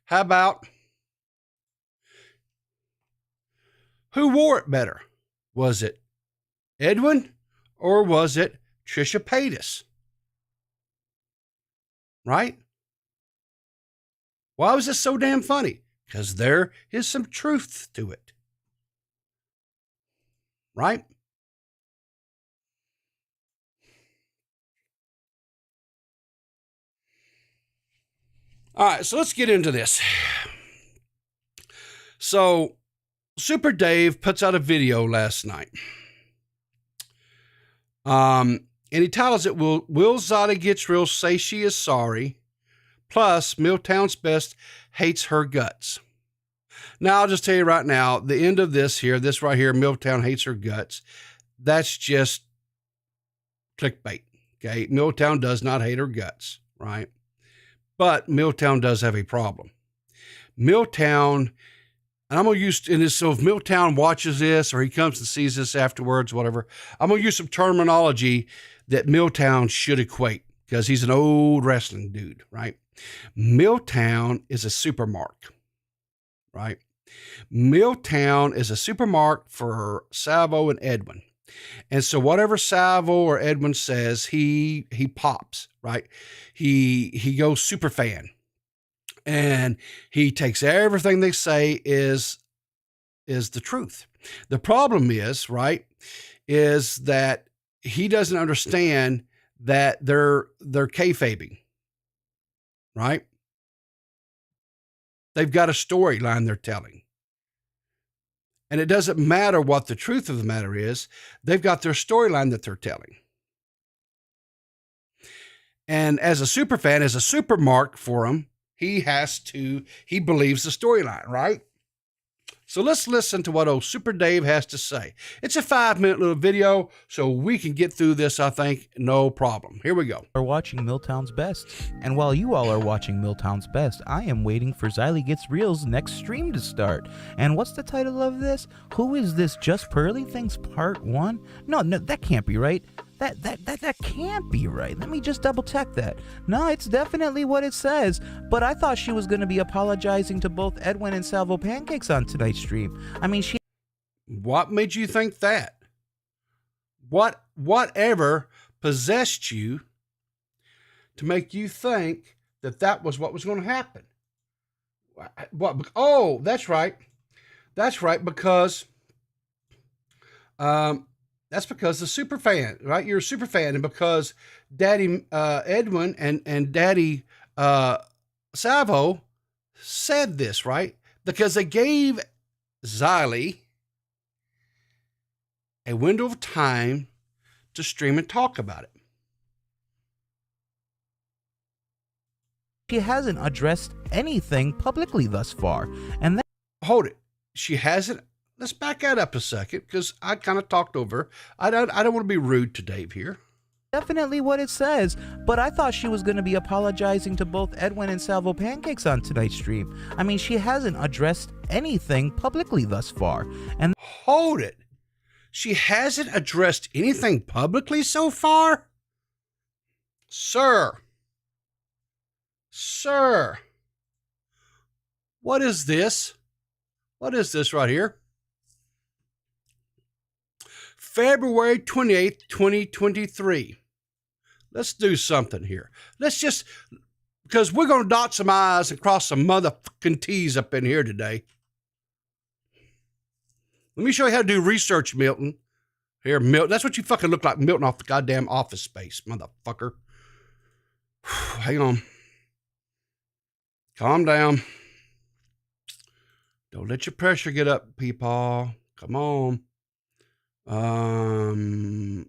how about who wore it better? Was it Edwin or was it Trisha Paytas? Right? Why was this so damn funny? Because there is some truth to it. Right? All right, so let's get into this. So, Super Dave puts out a video last night. And he titles it, Will Zada Gets Real Say She Is Sorry? Plus, Milltown's Best Hates Her Guts. Now, I'll just tell you right now, the end of this right here, Milltown Hates Her Guts, that's just clickbait, okay? Milltown does not hate her guts, right? But Milltown does have a problem. Milltown, and I'm going to use, in this, so if Milltown watches this or he comes and sees this afterwards, whatever, I'm going to use some terminology that Milltown should equate because he's an old wrestling dude, right? Milltown is a supermark, right? Milltown is a supermark for Salvo and Edwin. And so whatever Salvo or Edwin says, he pops, right? He goes super fan. And he takes everything they say is the truth. The problem is, right, is that he doesn't understand that they're kayfabing, right? They've got a storyline they're telling. And it doesn't matter what the truth of the matter is. They've got their storyline that they're telling. And as a super fan, as a super mark for him, he believes the storyline, right? So let's listen to what old Super Dave has to say. It's a 5-minute little video, so we can get through this, I think, no problem. Here we go. Are watching Milltown's Best. And while you all are watching Milltown's Best, I am waiting for Xylee Gets Real's next stream to start. And what's the title of this? Who is this Just Pearly Things Part 1? No, that can't be right. That can't be right. Let me just double check that. No, it's definitely what it says. But I thought she was going to be apologizing to both Edwin and Salvo Pancakes on tonight's stream. I mean, she... What made you think that? Whatever possessed you to make you think that was what was going to happen? What? Oh, that's right. That's right, because... That's because the super fan, right? You're a super fan, and because Daddy Edwin and Daddy Salvo said this, right? Because they gave Xylee a window of time to stream and talk about it. She hasn't addressed anything publicly thus far. And that... Hold it. She hasn't. Let's back that up a second, because I kind of talked over her. I don't want to be rude to Dave here. Definitely what it says, but I thought she was going to be apologizing to both Edwin and Salvo Pancakes on tonight's stream. I mean, she hasn't addressed anything publicly thus far. And hold it. She hasn't addressed anything publicly so far? Sir. What is this? What is this right here? February 28th, 2023. Let's do something here. Let's just, because we're going to dot some I's and cross some motherfucking T's up in here today. Let me show you how to do research, Milton. Here, Milton. That's what you fucking look like, Milton, off the goddamn Office Space, motherfucker. Hang on. Calm down. Don't let your pressure get up, PeePaw. Come on.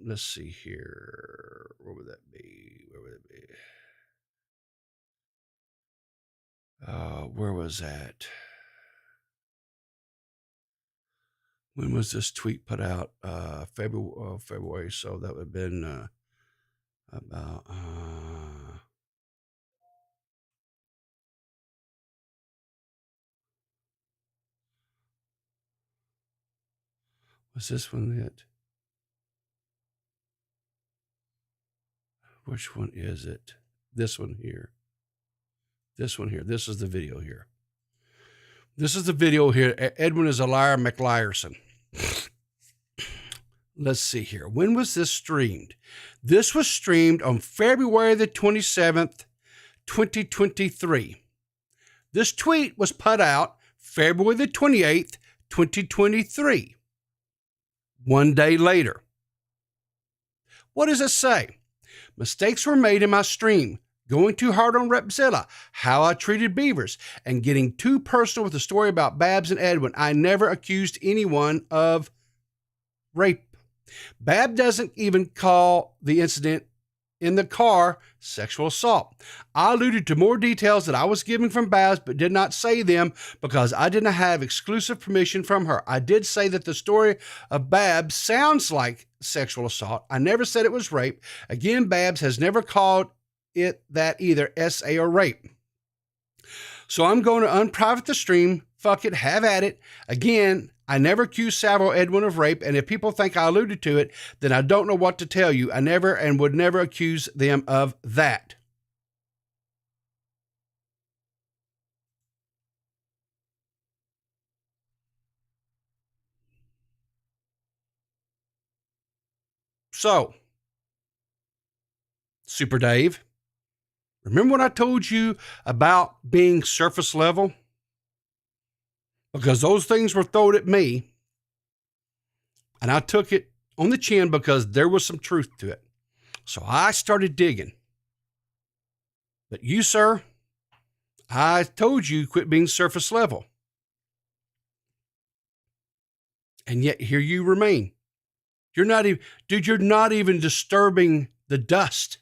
Let's see here. Where would that be? Where was that? When was this tweet put out? February. So that would have been about was this one it? Which one is it? This one here. This one here. This is the video here. This is the video here. Edwin is a liar, McLiarson. Let's see here. When was this streamed? This was streamed on February the 27th, 2023. This tweet was put out February the 28th, 2023. One day later. What does it say? Mistakes were made in my stream. Going too hard on Repzilla, how I treated beavers, and getting too personal with the story about Babs and Edwin. I never accused anyone of rape. Bab doesn't even call the incident in the car sexual assault. I alluded to more details that I was given from Babs, but did not say them because I didn't have exclusive permission from her. I did say that the story of Babs sounds like sexual assault. I never said it was rape. Again, Babs has never called it that either, SA or rape. So I'm going to unprivate the stream. Fuck it, have at it. Again, I never accused Salvo or Edwin of rape, and if people think I alluded to it, then I don't know what to tell you. I never and would never accuse them of that. So, Super Dave, remember when I told you about being surface level? Because those things were thrown at me, and I took it on the chin because there was some truth to it. So I started digging. But you, sir, I told you quit being surface level. And yet here you remain. You're not even, dude, you're not even disturbing the dust.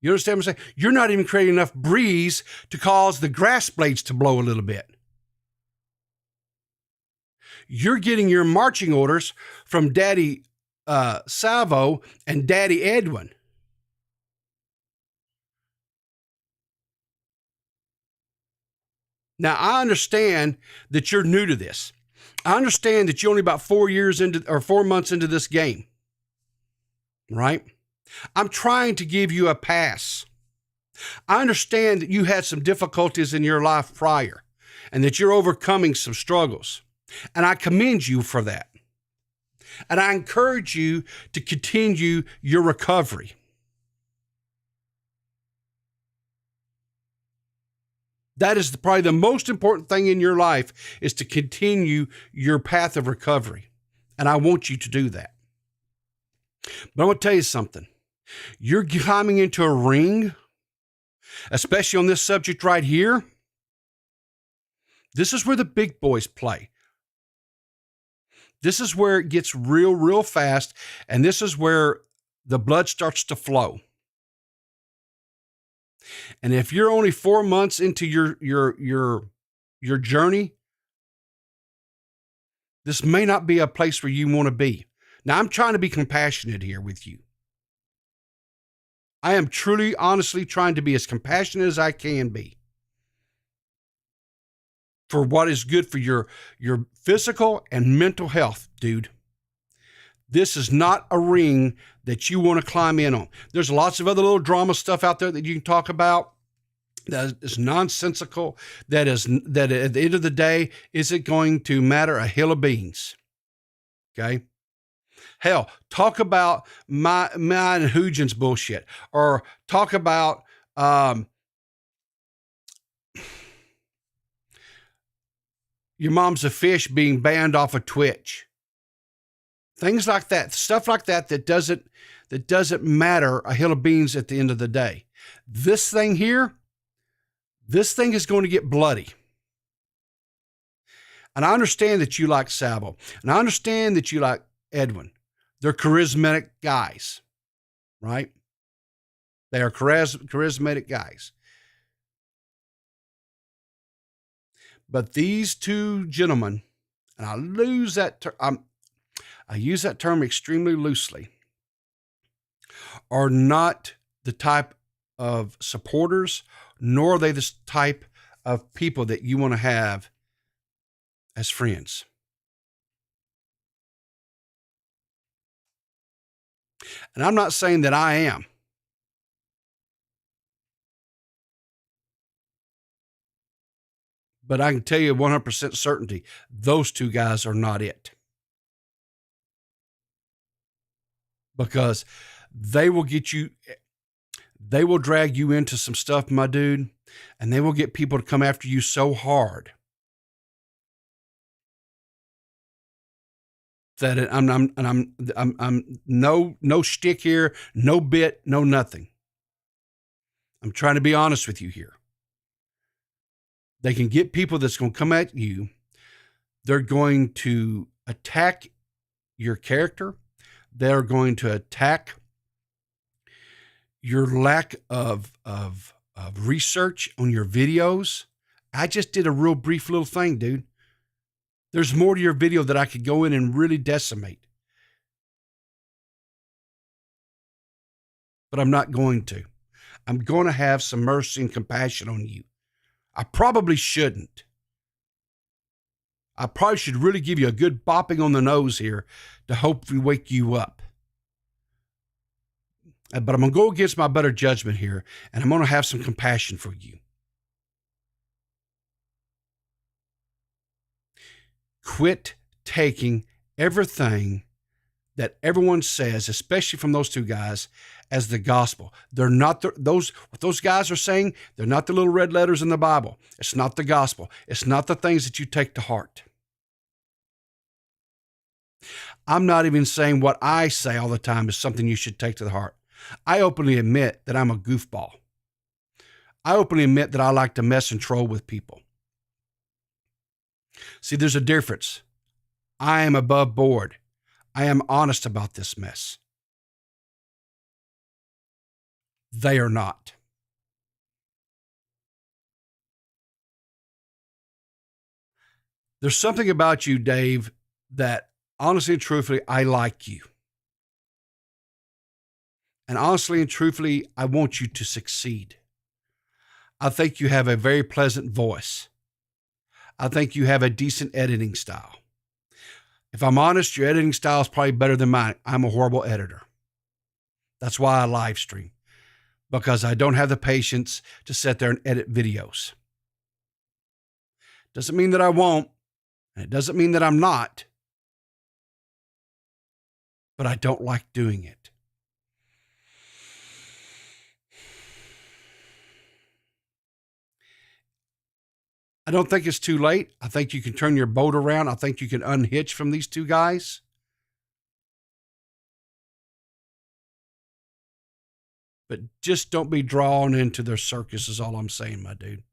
You understand what I'm saying? You're not even creating enough breeze to cause the grass blades to blow a little bit. You're getting your marching orders from Daddy Salvo and Daddy Edwin. Now, I understand that you're new to this. I understand that you're only about 4 months into this game, right? I'm trying to give you a pass. I understand that you had some difficulties in your life prior and that you're overcoming some struggles. And I commend you for that. And I encourage you to continue your recovery. That is probably the most important thing in your life, is to continue your path of recovery. And I want you to do that. But I want to tell you something. You're climbing into a ring, especially on this subject right here. This is where the big boys play. This is where it gets real, real fast, and this is where the blood starts to flow. And if you're only 4 months into your journey, this may not be a place where you want to be. Now, I'm trying to be compassionate here with you. I am truly, honestly trying to be as compassionate as I can be for what is good for your physical and mental health, dude. This is not a ring that you want to climb in on. There's lots of other little drama stuff out there that you can talk about that is nonsensical, that at the end of the day, isn't going to matter a hill of beans. Okay? Hell, talk about my and Hoojan's bullshit, or talk about your mom's a fish being banned off of Twitch. Things like that, stuff like that, that doesn't matter a hill of beans at the end of the day. This thing here, this thing is going to get bloody. And I understand that you like Salvo, and I understand that you like Edwin. They're charismatic guys, right? They are charismatic guys. But these two gentlemen, and I use that term extremely loosely, are not the type of supporters, nor are they the type of people that you want to have as friends. And I'm not saying that I am. But I can tell you 100% certainty, those two guys are not it. Because they will drag you into some stuff, my dude, And they will get people to come after you so hard that I'm no shtick here, no bit, no nothing. I'm trying to be honest with you here. They can get people that's going to come at you. They're going to attack your character. They're going to attack your lack of research on your videos. I just did a real brief little thing, dude. There's more to your video that I could go in and really decimate. But I'm not going to. I'm going to have some mercy and compassion on you. I probably shouldn't. I probably should really give you a good bopping on the nose here to hopefully wake you up. But I'm going to go against my better judgment here, and I'm going to have some compassion for you. Quit taking everything that everyone says, especially from those two guys, as the gospel. They're not what those guys are saying. They're not the little red letters in the Bible. It's not the gospel. It's not the things that you take to heart. I'm not even saying what I say all the time is something you should take to the heart. I openly admit that I'm a goofball. I openly admit that I like to mess and troll with people. See, there's a difference. I am above board. I am honest about this mess. They are not. There's something about you, Dave, that honestly and truthfully, I like you. And honestly and truthfully, I want you to succeed. I think you have a very pleasant voice. I think you have a decent editing style. If I'm honest, your editing style is probably better than mine. I'm a horrible editor. That's why I live stream, because I don't have the patience to sit there and edit videos. Doesn't mean that I won't, and it doesn't mean that I'm not, but I don't like doing it. I don't think it's too late. I think you can turn your boat around. I think you can unhitch from these two guys. But just don't be drawn into their circus is all I'm saying, my dude.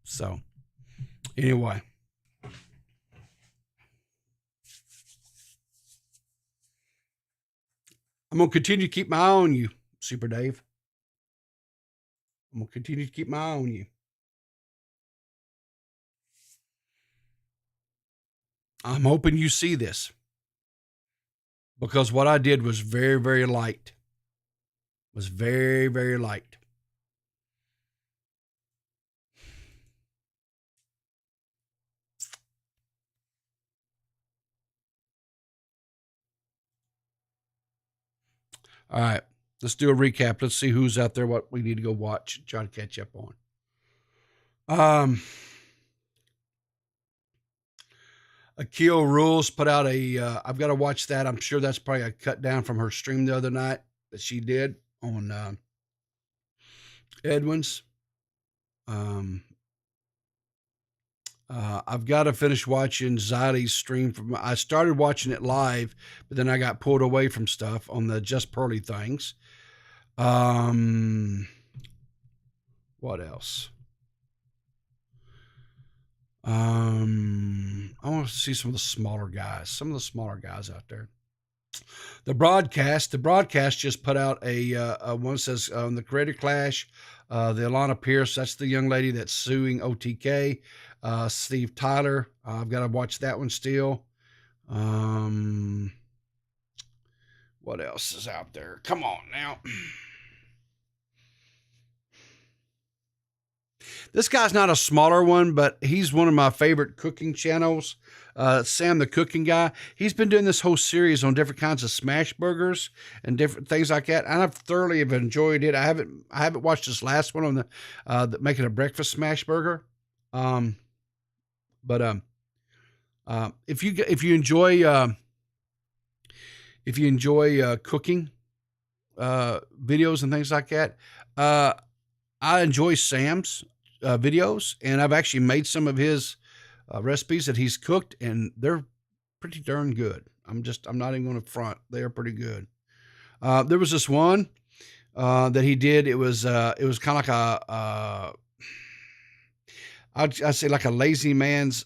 So, anyway. I'm going to continue to keep my eye on you, Super Dave. I'm going to continue to keep my eye on you. I'm hoping you see this, because what I did was very, very light. Was very, very light. All right, let's do a recap. Let's see who's out there, what we need to go watch, try to catch up on. Akil Rules put out I've got to watch that. I'm sure that's probably a cut down from her stream the other night that she did on Edwin's. I've got to finish watching Xylie's stream. I started watching it live, but then I got pulled away from stuff on the Just Pearly things. What else? I want to see some of the smaller guys out there. The broadcast just put out a one says on the Creator Clash, the Alana Pierce, that's the young lady that's suing OTK. Steve Tyler, I've got to watch that one still. What else is out there? Come on now. This guy's not a smaller one, but he's one of my favorite cooking channels. Sam, the cooking guy. He's been doing this whole series on different kinds of smash burgers and different things like that. And I've thoroughly have enjoyed it. I haven't watched this last one on the making a breakfast smash burger. If you enjoy if you enjoy cooking videos and things like that, I enjoy Sam's videos, and I've actually made some of his recipes that he's cooked, and they're pretty darn good. I'm not even going to front. They are pretty good. There was this one that he did. It was kind of like I'd say like a lazy man's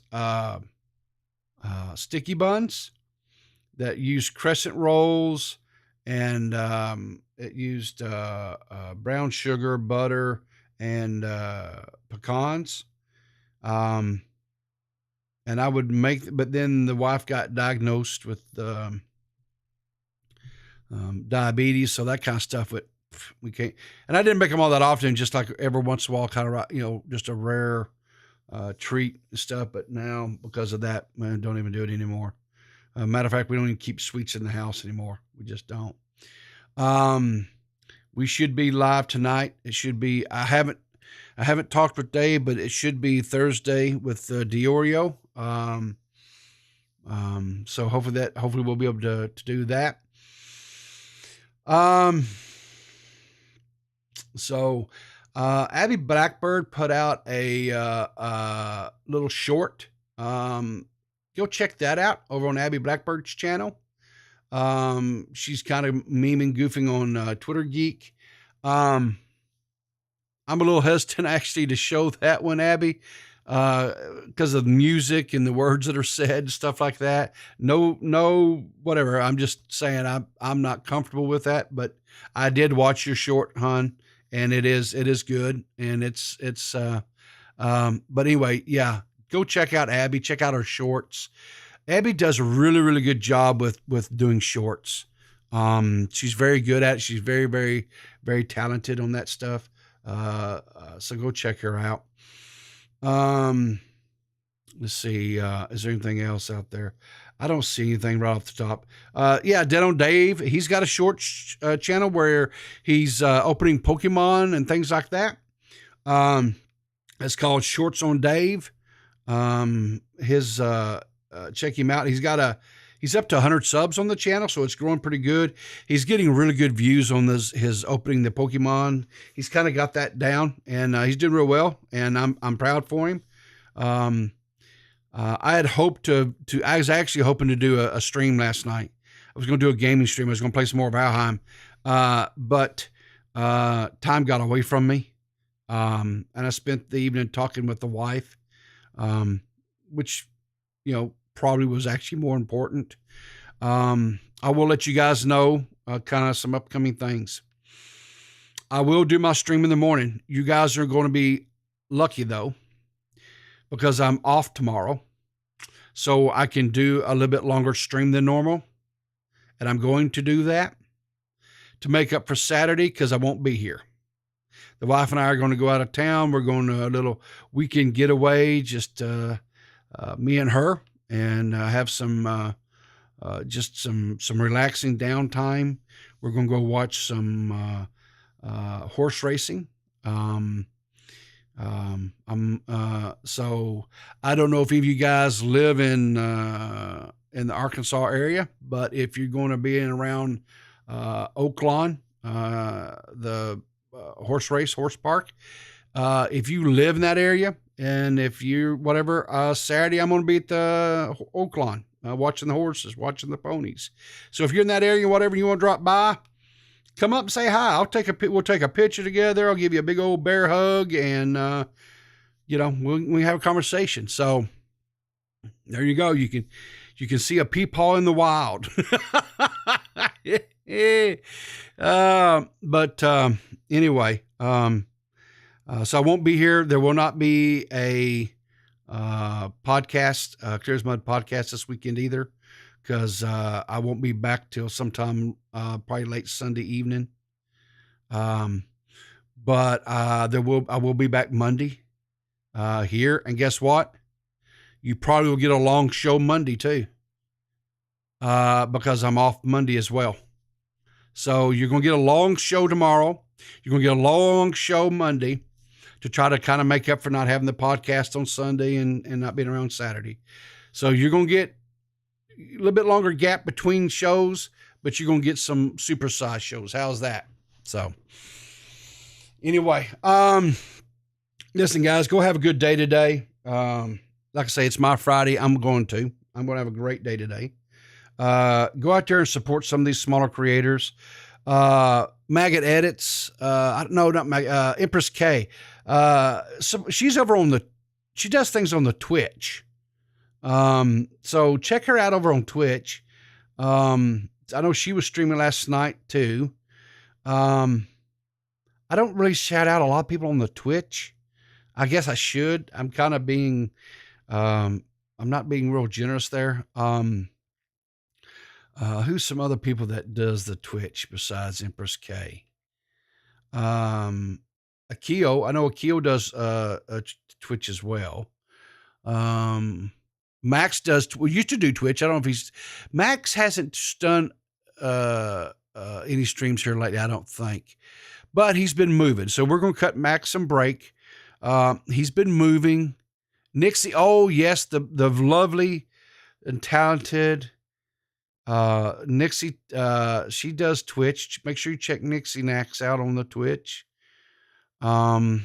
sticky buns that used crescent rolls, and it used brown sugar, butter, and pecans. And I would make, but then the wife got diagnosed with diabetes, so that kind of stuff we can't. And I didn't make them all that often, just like every once in a while, kind of, just a rare treat and stuff. But now, because of that, man, don't even do it anymore. Matter of fact, we don't even keep sweets in the house anymore. We just don't. We should be live tonight. It should be. I haven't talked with Dave, but it should be Thursday with Diorio. So hopefully we'll be able to do that. So Abby Blackbird put out a little short. Go check that out over on Abby Blackbird's channel. She's kind of memeing, goofing on Twitter Geek. I'm a little hesitant actually to show that one, Abby, because of the music and the words that are said and stuff like that. No, whatever. I'm just saying I'm not comfortable with that, but I did watch your short, hon, and it is good, and it's but anyway, yeah, go check out Abby. Check out her shorts. Abby does a really, really good job with doing shorts. She's very good at it. She's very, very, very talented on that stuff. So go check her out. Let's see. Is there anything else out there? I don't see anything right off the top. Yeah, DeadOnDave. He's got a short channel where he's opening Pokemon and things like that. It's called Shorts on Dave. Check him out. He's up to 100 subs on the channel, so it's growing pretty good. He's getting really good views on his opening the Pokemon. He's kind of got that down, and he's doing real well, and I'm proud for him. I had hoped I was actually hoping to do a stream last night. I was going to do a gaming stream. I was going to play some more Valheim, but time got away from me, and I spent the evening talking with the wife, which, probably was actually more important. I will let you guys know kind of some upcoming things. I will do my stream in the morning. You guys are going to be lucky, though, because I'm off tomorrow. So I can do a little bit longer stream than normal. And I'm going to do that to make up for Saturday, because I won't be here. The wife and I are going to go out of town. We're going to a little weekend getaway, just me and her, and have some relaxing downtime. We're going to go watch some horse racing. So I don't know if any of you guys live in the Arkansas area, but if you're going to be in around Oaklawn, the horse park, if you live in that area, and if you Saturday, I'm going to be at the Oaklawn, watching the horses, watching the ponies. So if you're in that area, whatever, you want to drop by, come up and say hi. We'll take a picture together. I'll give you a big old bear hug, and we have a conversation. So there you go. You can see a PeePaw in the wild. But anyway, so I won't be here. There will not be a podcast, Clear as Mud podcast this weekend either, because I won't be back till sometime probably late Sunday evening. But I will be back Monday here, and guess what? You probably will get a long show Monday too, because I'm off Monday as well. So you're going to get a long show tomorrow. You're going to get a long show Monday to try to kind of make up for not having the podcast on Sunday and not being around Saturday. So you're going to get a little bit longer gap between shows, but you're going to get some supersize shows. How's that? So anyway, listen, guys, go have a good day today. Like I say, it's my Friday. I'm going to have a great day today. Go out there and support some of these smaller creators. Maggot Edits, no, not Maggot, Empress K. So she's over on she does things on the Twitch. So check her out over on Twitch. I know she was streaming last night too. I don't really shout out a lot of people on the Twitch. I guess I should. I'm kind of being, I'm not being real generous there. Who's some other people that does the Twitch besides Empress K? Akio. I know Akio does Twitch as well. Max used to do Twitch. I don't know if Max hasn't done any streams here lately, I don't think. But he's been moving. So we're going to cut Max some break. He's been moving. Nixie, oh yes, the lovely and talented Nixie, she does Twitch. Make sure you check Nixie Nax out on the Twitch. I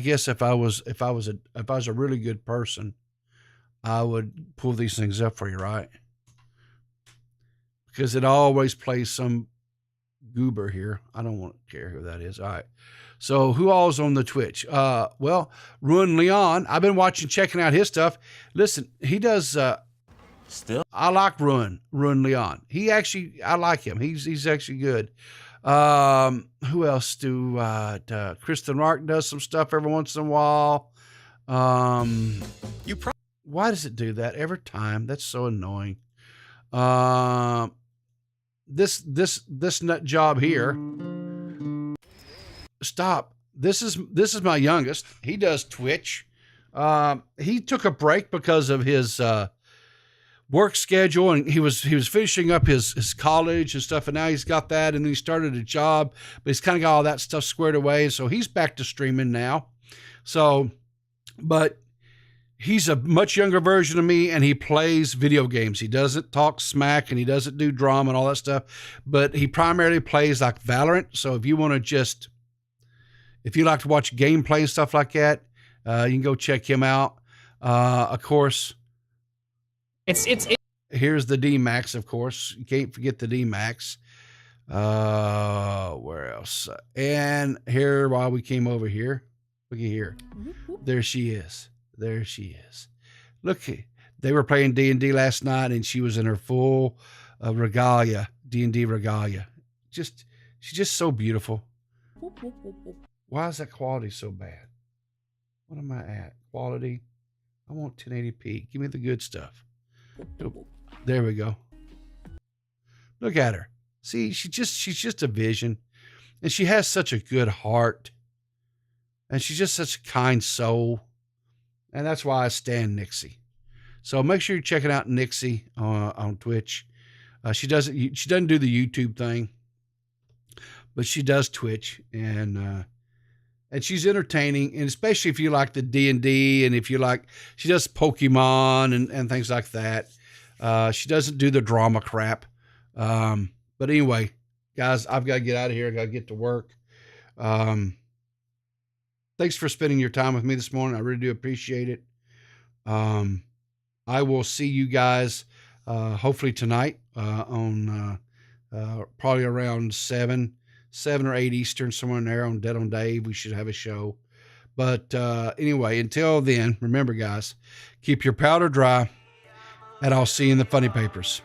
guess if I was a really good person, I would pull these things up for you, right? Because it always plays some goober here. I don't want to care who that is. All right. So who all is on the Twitch? Well, Ruin Leon. I've been checking out his stuff. Listen, he does, Still, I like Ruin Leon. I like him. He's actually good. Who else Kristen Mark does some stuff every once in a while. Why does it do that every time? That's so annoying. This nut job here. Stop. This is my youngest. He does Twitch. He took a break because of his, work schedule, and he was finishing up his college and stuff, and now he's got that, and then he started a job, but he's kind of got all that stuff squared away, so he's back to streaming now. So, but he's a much younger version of me, and he plays video games. He doesn't talk smack, and he doesn't do drama and all that stuff, but he primarily plays like Valorant. So if you like to watch gameplay and stuff like that, you can go check him out. Of course, here's the D-Max, of course. You can't forget the D-Max. Where else? And here, while we came over here, look at here. There she is. Look, they were playing D&D last night, and she was in her full regalia, D&D regalia. She's just so beautiful. Why is that quality so bad? What am I at? Quality? I want 1080p. Give me the good stuff. There we go. Look at her. See, she's just a vision, and she has such a good heart, and she's just such a kind soul, and that's why I stand Nixie. So make sure you're checking out Nixie on Twitch. She doesn't do the YouTube thing, but she does Twitch, and she's entertaining, and especially if you like the D&D, and if you like, she does Pokemon and things like that. She doesn't do the drama crap. But anyway, guys, I've got to get out of here. I got to get to work. Thanks for spending your time with me this morning. I really do appreciate it. I will see you guys hopefully tonight on probably around 7 or 8 Eastern, somewhere in there on DeadOnDave. We should have a show. But anyway, until then, remember, guys, keep your powder dry, and I'll see you in the funny papers.